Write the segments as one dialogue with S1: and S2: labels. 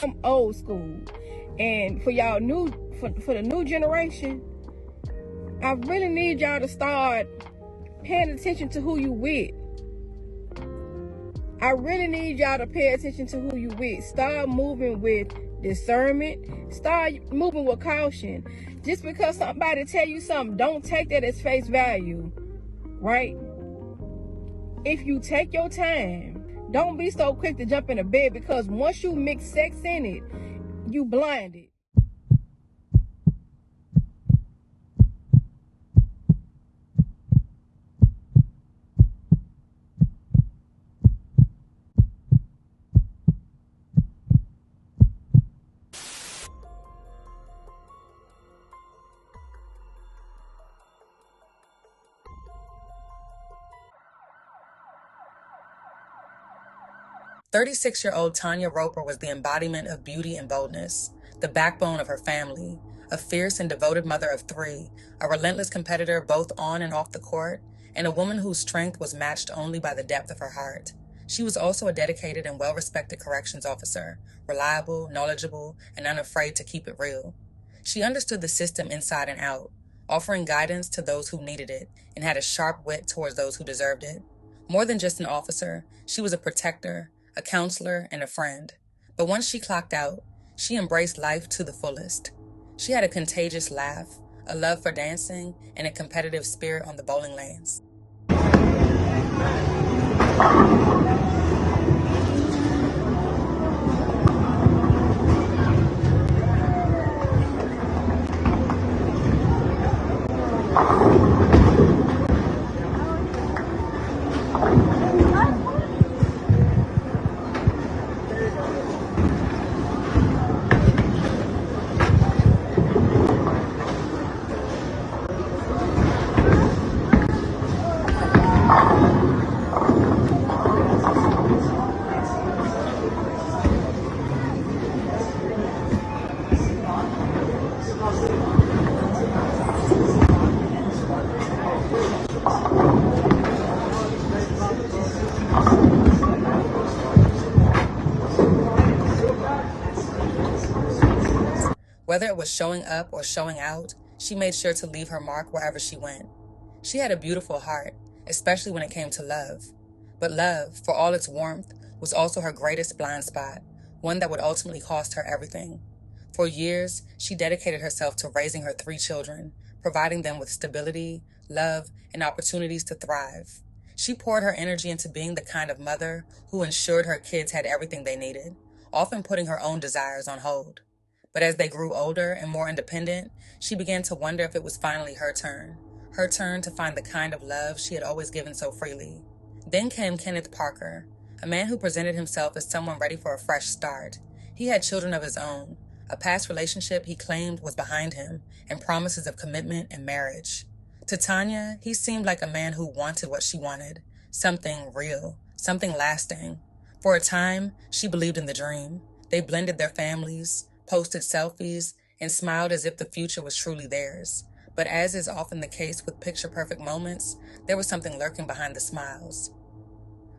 S1: I'm old school. And for y'all for the new generation, I really need y'all to start paying attention to who you with. I really need y'all to pay attention to who you with. Start moving with discernment. Start moving with caution. Just because somebody tell you something, don't take that as face value, right? If you take your time, don't be so quick to jump into bed, because once you mix sex in it, you blinded.
S2: 36-year-old Tanya Roper was the embodiment of beauty and boldness, the backbone of her family, a fierce and devoted mother of 3, a relentless competitor both on and off the court, and a woman whose strength was matched only by the depth of her heart. She was also a dedicated and well-respected corrections officer, reliable, knowledgeable, and unafraid to keep it real. She understood the system inside and out, offering guidance to those who needed it, and had a sharp wit towards those who deserved it. More than just an officer, she was a protector, a counselor, and a friend. But once she clocked out, she embraced life to the fullest. She had a contagious laugh, a love for dancing, and a competitive spirit on the bowling lanes. Whether it was showing up or showing out, she made sure to leave her mark wherever she went. She had a beautiful heart, especially when it came to love. But love, for all its warmth, was also her greatest blind spot, one that would ultimately cost her everything. For years, she dedicated herself to raising her 3 children, providing them with stability, love, and opportunities to thrive. She poured her energy into being the kind of mother who ensured her kids had everything they needed, often putting her own desires on hold. But as they grew older and more independent, she began to wonder if it was finally her turn to find the kind of love she had always given so freely. Then came Kenneth Parker, a man who presented himself as someone ready for a fresh start. He had children of his own, a past relationship he claimed was behind him, and promises of commitment and marriage. To Tanya, he seemed like a man who wanted what she wanted, something real, something lasting. For a time, she believed in the dream. They blended their families, posted selfies, and smiled as if the future was truly theirs. But as is often the case with picture-perfect moments, there was something lurking behind the smiles.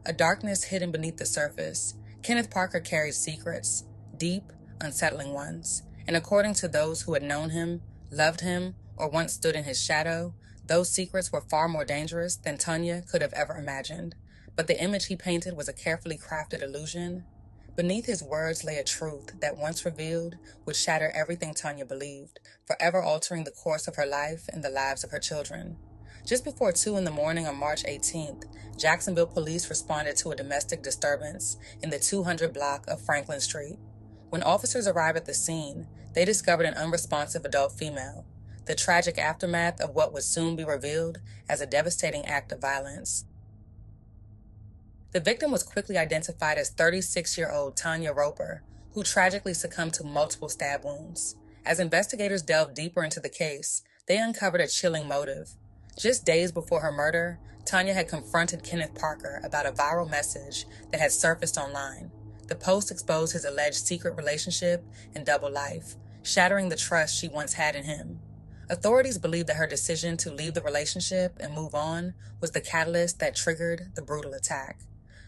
S2: A darkness hidden beneath the surface. Kenneth Parker carried secrets, deep, unsettling ones. And according to those who had known him, loved him, or once stood in his shadow, those secrets were far more dangerous than Tanya could have ever imagined. But the image he painted was a carefully crafted illusion. Beneath his words lay a truth that, once revealed, would shatter everything Tanya believed, forever altering the course of her life and the lives of her children. Just before 2 in the morning on March 18th, Jacksonville police responded to a domestic disturbance in the 200 block of Franklin Street. When officers arrived at the scene, they discovered an unresponsive adult female, the tragic aftermath of what would soon be revealed as a devastating act of violence. The victim was quickly identified as 36-year-old Tanya Roper, who tragically succumbed to multiple stab wounds. As investigators delved deeper into the case, they uncovered a chilling motive. Just days before her murder, Tanya had confronted Kenneth Parker about a viral message that had surfaced online. The post exposed his alleged secret relationship and double life, shattering the trust she once had in him. Authorities believe that her decision to leave the relationship and move on was the catalyst that triggered the brutal attack.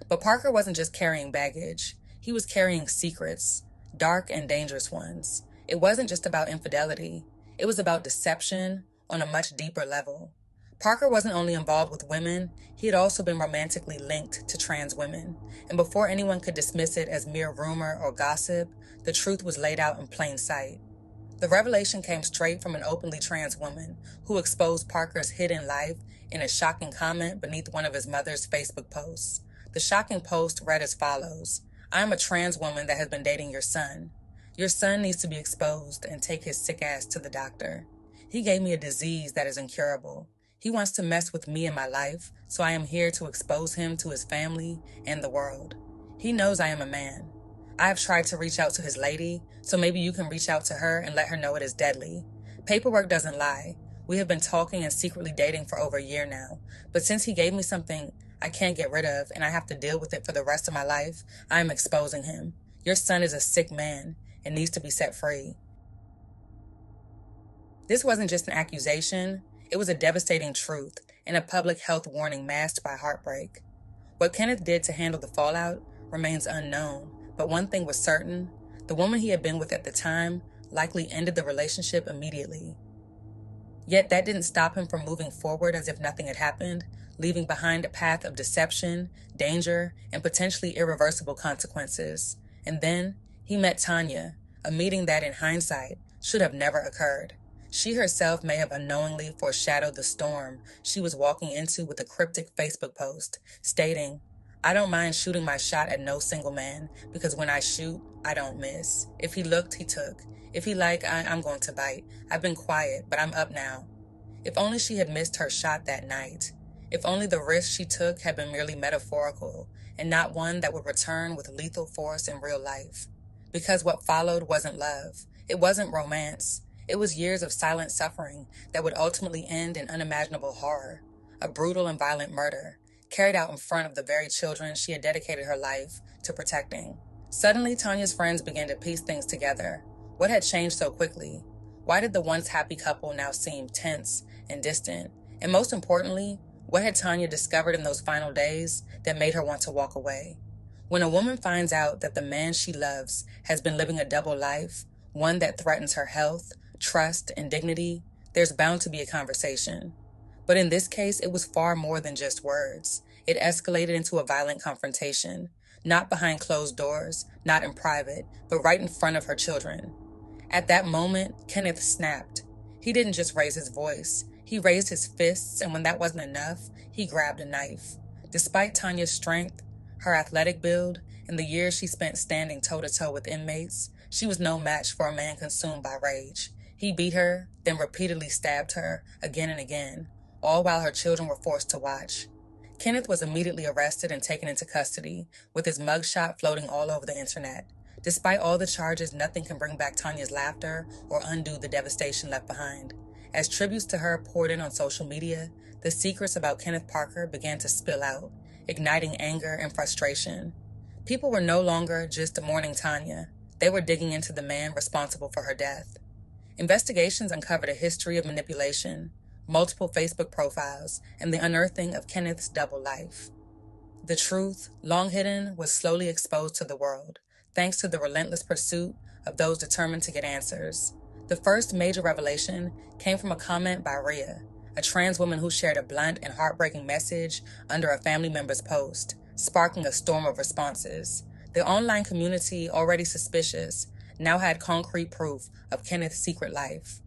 S2: But Parker wasn't just carrying baggage. He was carrying secrets, dark and dangerous ones. It wasn't just about infidelity. It was about deception on a much deeper level. Parker wasn't only involved with women, he had also been romantically linked to trans women. And before anyone could dismiss it as mere rumor or gossip, the truth was laid out in plain sight. The revelation came straight from an openly trans woman who exposed Parker's hidden life in a shocking comment beneath one of his mother's Facebook posts. The shocking post read as follows: "I am a trans woman that has been dating your son. Your son needs to be exposed and take his sick ass to the doctor. He gave me a disease that is incurable. He wants to mess with me and my life, so I am here to expose him to his family and the world. He knows I am a man. I have tried to reach out to his lady, so maybe you can reach out to her and let her know it is deadly. Paperwork doesn't lie. We have been talking and secretly dating for over a year now, but since he gave me something I can't get rid of and I have to deal with it for the rest of my life, I am exposing him. Your son is a sick man and needs to be set free." This wasn't just an accusation, it was a devastating truth and a public health warning masked by heartbreak. What Kenneth did to handle the fallout remains unknown, but one thing was certain: the woman he had been with at the time likely ended the relationship immediately. Yet that didn't stop him from moving forward as if nothing had happened, leaving behind a path of deception, danger, and potentially irreversible consequences. And then he met Tanya, a meeting that in hindsight should have never occurred. She herself may have unknowingly foreshadowed the storm she was walking into with a cryptic Facebook post stating, "I don't mind shooting my shot at no single man, because when I shoot, I don't miss. If he looked, he took. If he like, I'm going to bite. I've been quiet, but I'm up now." If only she had missed her shot that night. If only the risk she took had been merely metaphorical and not one that would return with lethal force in real life. Because what followed wasn't love. It wasn't romance. It was years of silent suffering that would ultimately end in unimaginable horror. A brutal and violent murder, carried out in front of the very children she had dedicated her life to protecting. Suddenly, Tanya's friends began to piece things together. What had changed so quickly? Why did the once happy couple now seem tense and distant? And most importantly, what had Tanya discovered in those final days that made her want to walk away? When a woman finds out that the man she loves has been living a double life, one that threatens her health, trust, and dignity, there's bound to be a conversation. But in this case, it was far more than just words. It escalated into a violent confrontation, not behind closed doors, not in private, but right in front of her children. At that moment, Kenneth snapped. He didn't just raise his voice. He raised his fists, and when that wasn't enough, he grabbed a knife. Despite Tanya's strength, her athletic build, and the years she spent standing toe-to-toe with inmates, she was no match for a man consumed by rage. He beat her, then repeatedly stabbed her again and again, all while her children were forced to watch. Kenneth was immediately arrested and taken into custody, with his mugshot floating all over the internet. Despite all the charges, nothing can bring back Tanya's laughter or undo the devastation left behind. As tributes to her poured in on social media, the secrets about Kenneth Parker began to spill out, igniting anger and frustration. People were no longer just mourning Tanya. They were digging into the man responsible for her death. Investigations uncovered a history of manipulation, multiple Facebook profiles, and the unearthing of Kenneth's double life. The truth, long hidden, was slowly exposed to the world, thanks to the relentless pursuit of those determined to get answers. The first major revelation came from a comment by Rhea, a trans woman who shared a blunt and heartbreaking message under a family member's post, sparking a storm of responses. The online community, already suspicious, now had concrete proof of Kenneth's secret life.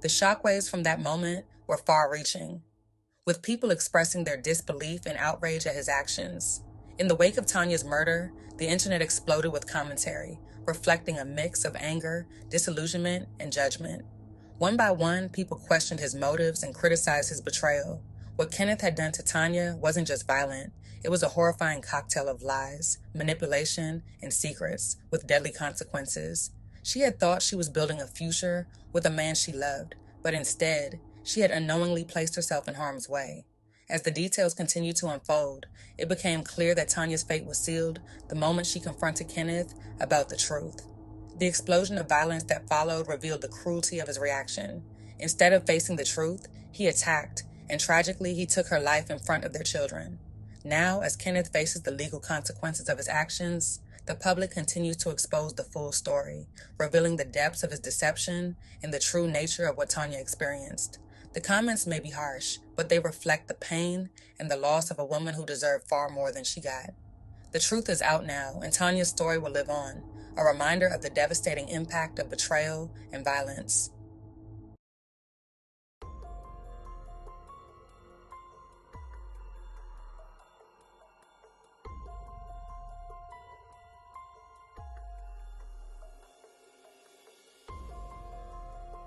S2: The shockwaves from that moment were far-reaching, with people expressing their disbelief and outrage at his actions. In the wake of Tanya's murder, the internet exploded with commentary, reflecting a mix of anger, disillusionment, and judgment. One by one, people questioned his motives and criticized his betrayal. What Kenneth had done to Tanya wasn't just violent, it was a horrifying cocktail of lies, manipulation, and secrets, with deadly consequences. She had thought she was building a future with a man she loved, but instead, she had unknowingly placed herself in harm's way. As the details continued to unfold, it became clear that Tanya's fate was sealed the moment she confronted Kenneth about the truth. The explosion of violence that followed revealed the cruelty of his reaction. Instead of facing the truth, he attacked, and tragically, he took her life in front of their children. Now, as Kenneth faces the legal consequences of his actions, the public continues to expose the full story, revealing the depths of his deception and the true nature of what Tanya experienced. The comments may be harsh, but they reflect the pain and the loss of a woman who deserved far more than she got. The truth is out now, and Tanya's story will live on, a reminder of the devastating impact of betrayal and violence.